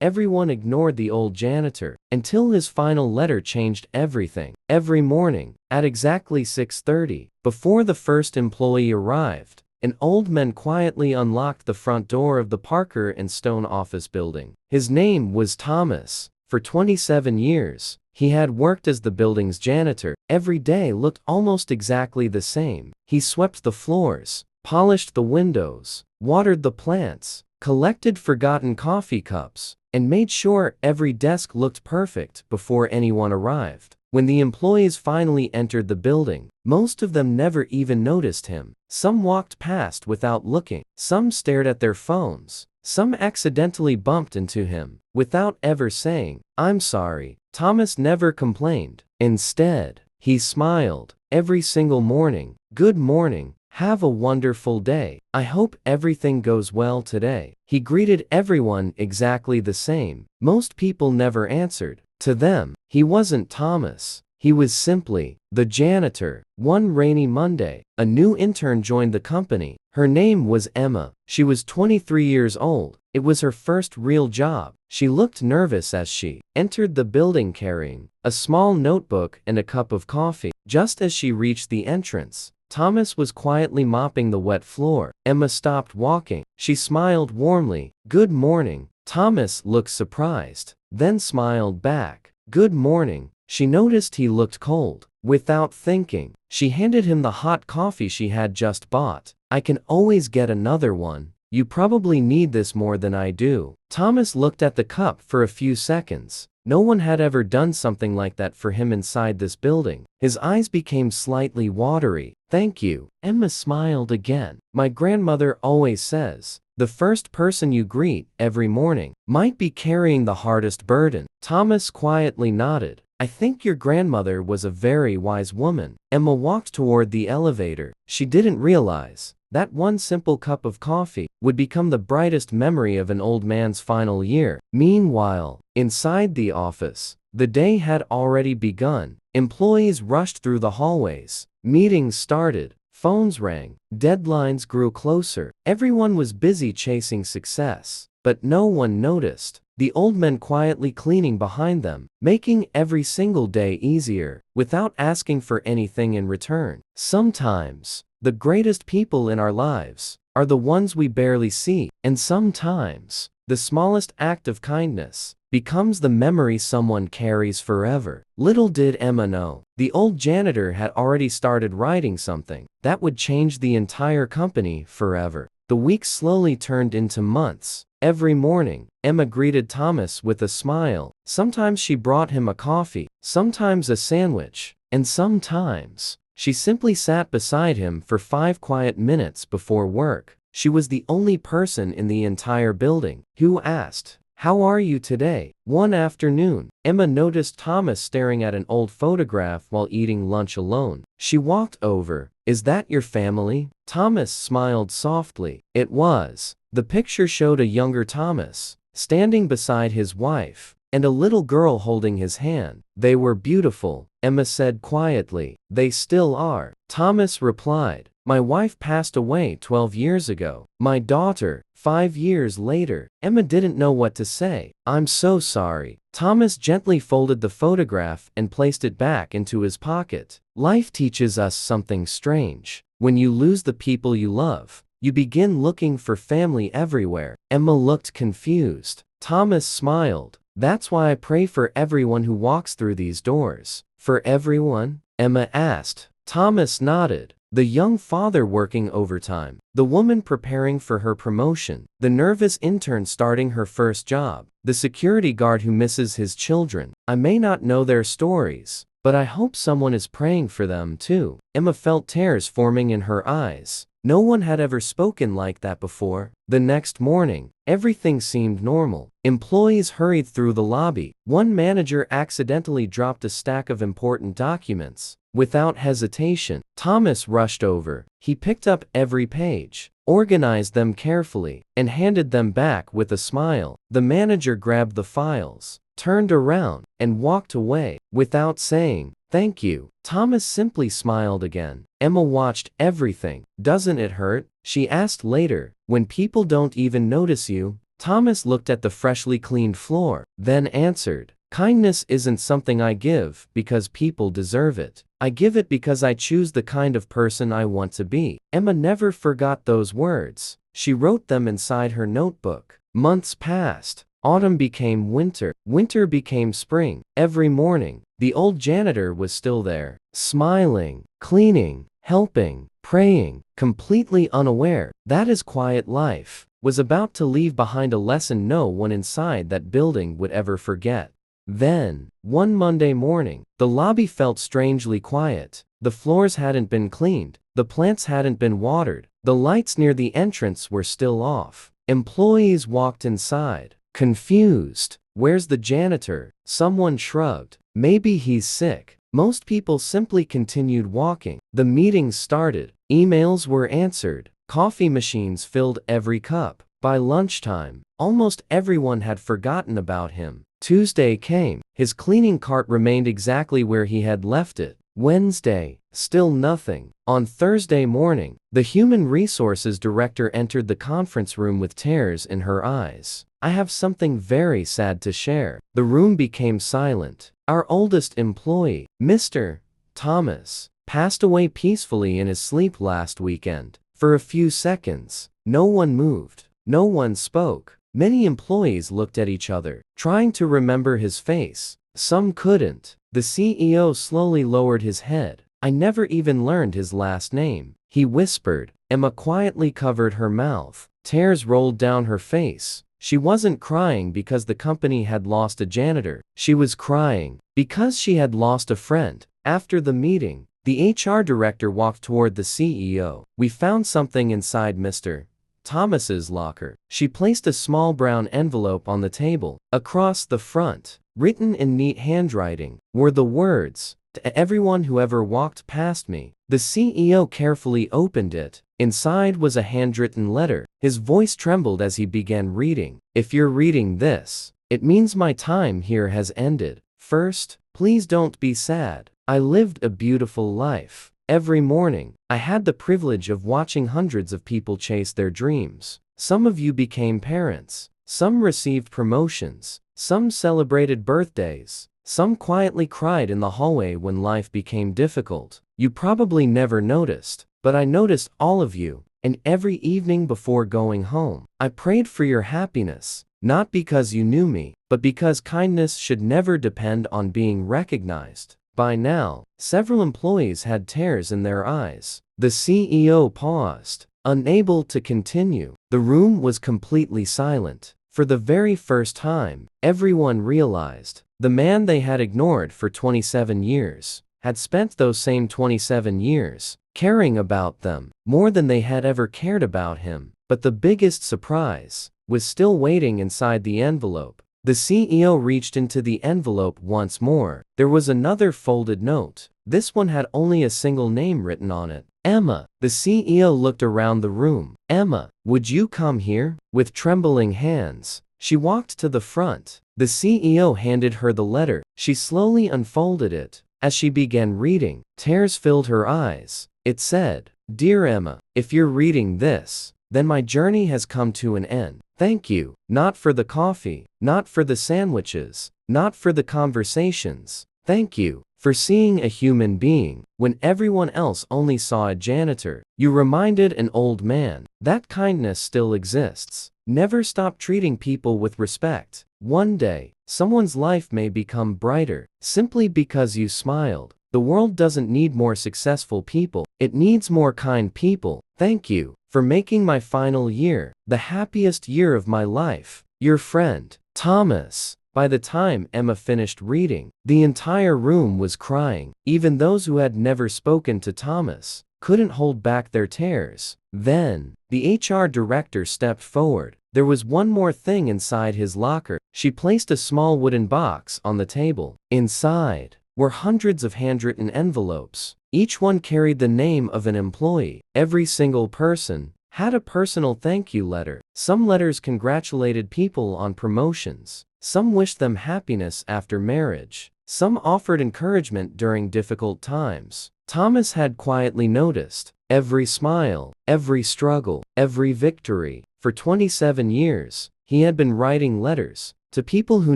everyone ignored the old janitor, until his final letter changed everything. Every morning, at exactly 6:30, before the first employee arrived, an old man quietly unlocked the front door of the Parker and Stone office building. His name was Thomas. For 27 years, he had worked as the building's janitor. Every day looked almost exactly the same. He swept the floors, polished the windows, watered the plants, collected forgotten coffee cups, and made sure every desk looked perfect before anyone arrived. When the employees finally entered the building, most of them never even noticed him. Some walked past without looking, some stared at their phones, some accidentally bumped into him, without ever saying, "I'm sorry." Thomas never complained. Instead, he smiled every single morning. "Good morning. Have a wonderful day. I hope everything goes well today." He greeted everyone exactly the same. Most people never answered. To them, he wasn't Thomas. He was simply the janitor. One rainy Monday, a new intern joined the company. Her name was Emma. She was 23 years old. It was her first real job. She looked nervous as she entered the building carrying a small notebook and a cup of coffee. Just as she reached the entrance, Thomas was quietly mopping the wet floor. Emma stopped walking. She smiled warmly. "Good morning." Thomas looked surprised, then smiled back. "Good morning." She noticed he looked cold. Without thinking, she handed him the hot coffee she had just bought. "I can always get another one. You probably need this more than I do." Thomas looked at the cup for a few seconds. No one had ever done something like that for him inside this building. His eyes became slightly watery. "Thank you." Emma smiled again. "My grandmother always says, the first person you greet every morning might be carrying the hardest burden." Thomas quietly nodded. "I think your grandmother was a very wise woman." Emma walked toward the elevator. She didn't realize that one simple cup of coffee would become the brightest memory of an old man's final year. Meanwhile, inside the office, the day had already begun. Employees rushed through the hallways. Meetings started. Phones rang. Deadlines grew closer. Everyone was busy chasing success. But no one noticed the old men quietly cleaning behind them, making every single day easier, without asking for anything in return. Sometimes, the greatest people in our lives are the ones we barely see, and sometimes, the smallest act of kindness becomes the memory someone carries forever. Little did Emma know, the old janitor had already started writing something that would change the entire company forever. The weeks slowly turned into months. Every morning, Emma greeted Thomas with a smile. Sometimes she brought him a coffee, sometimes a sandwich, and sometimes she simply sat beside him for 5 quiet minutes before work. She was the only person in the entire building who asked, "How are you today?" One afternoon, Emma noticed Thomas staring at an old photograph while eating lunch alone. She walked over. "Is that your family?" Thomas smiled softly. It was. The picture showed a younger Thomas, standing beside his wife, and a little girl holding his hand. "They were beautiful," Emma said quietly. "They still are," Thomas replied. "My wife passed away 12 years ago. My daughter, 5 years later." Emma didn't know what to say. "I'm so sorry." Thomas gently folded the photograph and placed it back into his pocket. Life teaches us something strange. When you lose the people you love, you begin looking for family everywhere. Emma looked confused. Thomas smiled. "That's why I pray for everyone who walks through these doors." "For everyone?" Emma asked. Thomas nodded. The young father working overtime, the woman preparing for her promotion, the nervous intern starting her first job, the security guard who misses his children. I may not know their stories, but I hope someone is praying for them too. Emma felt tears forming in her eyes. No one had ever spoken like that before. The next morning, everything seemed normal. Employees hurried through the lobby. One manager accidentally dropped a stack of important documents. Without hesitation, Thomas rushed over. He picked up every page, organized them carefully, and handed them back with a smile. The manager grabbed the files, turned around, and walked away. Without saying, "Thank you," Thomas simply smiled again. Emma watched everything. "Doesn't it hurt?" she asked later. "When people don't even notice you, Thomas looked at the freshly cleaned floor, then answered, "Kindness isn't something I give because people deserve it. I give it because I choose the kind of person I want to be." Emma never forgot those words. She wrote them inside her notebook. Months passed. Autumn became winter. Winter became spring. Every morning, the old janitor was still there, smiling, cleaning, helping, praying, completely unaware that his quiet life was about to leave behind a lesson no one inside that building would ever forget. Then, one Monday morning, the lobby felt strangely quiet. The floors hadn't been cleaned, the plants hadn't been watered, the lights near the entrance were still off. Employees walked inside, confused. "Where's the janitor?" Someone shrugged. "Maybe he's sick." Most people simply continued walking. The meetings started. Emails were answered. Coffee machines filled every cup. By lunchtime, almost everyone had forgotten about him. Tuesday came. His cleaning cart remained exactly where he had left it. Wednesday, still nothing. On Thursday morning, the human resources director entered the conference room with tears in her eyes. "I have something very sad to share." The room became silent. "Our oldest employee, Mr. Thomas, passed away peacefully in his sleep last weekend." For a few seconds, no one moved. No one spoke. Many employees looked at each other, trying to remember his face. Some couldn't. The CEO slowly lowered his head. "I never even learned his last name," he whispered. Emma quietly covered her mouth. Tears rolled down her face. She wasn't crying because the company had lost a janitor. She was crying because she had lost a friend. After the meeting, the HR director walked toward the CEO. "We found something inside Mr. Thomas's locker." She placed a small brown envelope on the table. Across the front, written in neat handwriting, were the words, "To everyone who ever walked past me." The CEO carefully opened it. Inside was a handwritten letter. His voice trembled as he began reading. "If you're reading this, it means my time here has ended. First, please don't be sad. I lived a beautiful life. Every morning, I had the privilege of watching hundreds of people chase their dreams. Some of you became parents. Some received promotions. Some celebrated birthdays. Some quietly cried in the hallway when life became difficult. You probably never noticed, but I noticed all of you, and every evening before going home, I prayed for your happiness, not because you knew me, but because kindness should never depend on being recognized." By now, several employees had tears in their eyes. The CEO paused, unable to continue. The room was completely silent. For the very first time, everyone realized the man they had ignored for 27 years had spent those same 27 years caring about them more than they had ever cared about him. But the biggest surprise was still waiting inside the envelope. The CEO reached into the envelope once more. There was another folded note. This one had only a single name written on it. "Emma." The CEO looked around the room. "Emma, would you come here?" With trembling hands, she walked to the front. The CEO handed her the letter. She slowly unfolded it. As she began reading, tears filled her eyes. It said, "Dear Emma, if you're reading this, then my journey has come to an end. Thank you, not for the coffee, not for the sandwiches, not for the conversations. Thank you for seeing a human being when everyone else only saw a janitor. You reminded an old man that kindness still exists. Never stop treating people with respect. One day, someone's life may become brighter simply because you smiled. The world doesn't need more successful people. It needs more kind people. Thank you for making my final year the happiest year of my life. Your friend, Thomas." By the time Emma finished reading, the entire room was crying. Even those who had never spoken to Thomas couldn't hold back their tears. Then, the HR director stepped forward. There was one more thing inside his locker. She placed a small wooden box on the table. Inside were hundreds of handwritten envelopes. Each one carried the name of an employee. Every single person had a personal thank you letter. Some letters congratulated people on promotions. Some wished them happiness after marriage. Some offered encouragement during difficult times. Thomas had quietly noticed every smile, every struggle, every victory. For 27 years, He had been writing letters to people who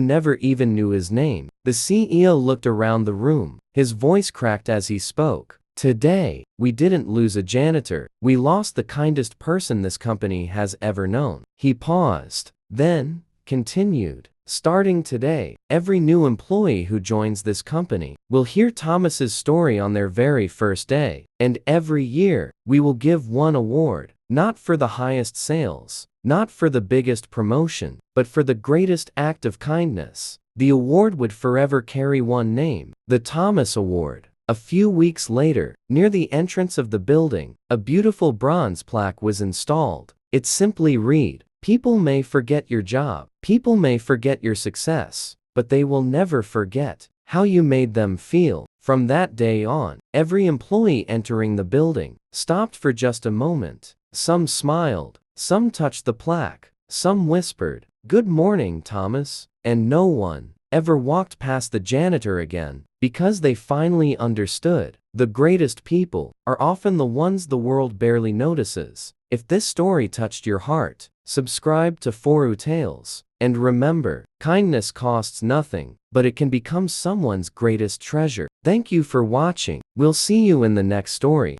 never even knew his name. The CEO looked around the room. His voice cracked as he spoke. Today, we didn't lose a janitor. We lost the kindest person this company has ever known. He paused, then continued. Starting today, every new employee who joins this company will hear Thomas's story on their very first day. And every year, we will give one award, not for the highest sales, not for the biggest promotion, but for the greatest act of kindness. The award would forever carry one name, the Thomas Award. A few weeks later, near the entrance of the building, a beautiful bronze plaque was installed. It simply read, "People may forget your job, people may forget your success, but they will never forget how you made them feel." From that day on, every employee entering the building stopped for just a moment. Some smiled, some touched the plaque, some whispered, "Good morning, Thomas," and no one ever walked past the janitor again, because they finally understood the greatest people are often the ones the world barely notices. If this story touched your heart, subscribe to Foru Tales. And remember, kindness costs nothing, but it can become someone's greatest treasure. Thank you for watching. We'll see you in the next story.